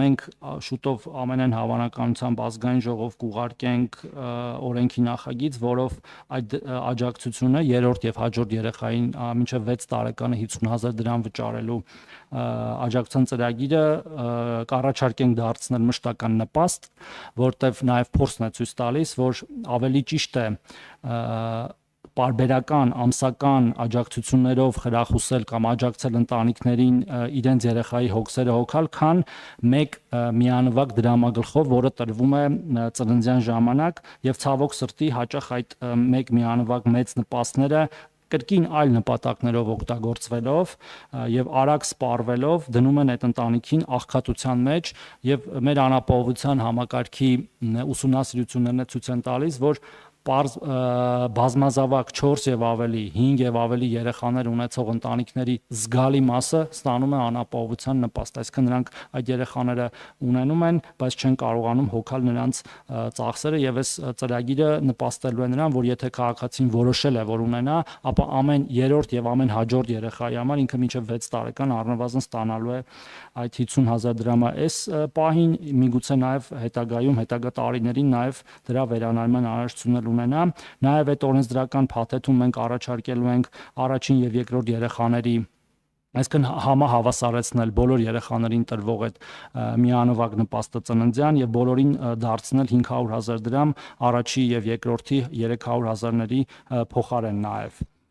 մենք շուտով ամենայն հավանականությամբ ազգային ժողով կուղարկենք օրենքի նախագիծ, որով այդ աջակցությունը երրորդ եւ հաջորդ երեխային մինչեւ 6 տարեկանը 50,000 դրամ վճարելու աջակցության ծրագիրը կառաջարկենք դարձնել մշտական նպաստ, որտեղ նաև փորձն է ցույց տալիս, որ ավելի ճիշտ է պարբերական ամսական աջակցություններով խրախուսել կամ աջակցել ընտանիքներին իրենց երեխայի հոգսերը հոգալ, քան մեկ միանվագ դրամագլխով, որը տրվում է ծննդյան ժամանակ, եւ ցավոք սրտի հաճախ այդ մեկ միանվագ մեծ նպաստները կրկին այլ նպատակներով օգտագործվելով եւ արագ սպառվելով դնում են այդ ընտանիքին աղքատության մեջ եւ մեր անապահովության համակարգի ուսումնասիրություններն ցույց են տալիս, որ բազմազավակ 4 եւ ավելի, 5 եւ ավելի երեխաներ ունեցող ընտանիքների զգալի մասը ստանում է անապահովության նպաստ, այսինքն նրանք այդ երեխաները ունենում են, բայց չեն կարողանում հոգալ նրանց ծախսերը եւ այս ծրագիրը նպաստելու է նրան, որ եթե քաղաքացին որոշել է, որ ունենա, ապա ամեն երրորդ եւ ամեն հաջորդ երեխայի համար ինքը մինչեւ 6 տարեկան առնվազն ստանալու է այդ 50,000 դրամը։ Այս պահին միգուցե նաեւ հետագա տարիներին նաեւ դրա վերանայման անհրաժեշտություն ունենա, նաև այդ օրենսդրական փաթեթում մենք առաջարկելու ենք առաջին եւ երկրորդ երեխաների այսինքն համահավասարեցնել բոլոր երեխաներին տրվող այդ միանվագ նպաստը ծննդյան եւ բոլորին դարձնել 500,000 դրամ առաջի եւ երկրորդի 300,000-ների փոխարեն նաև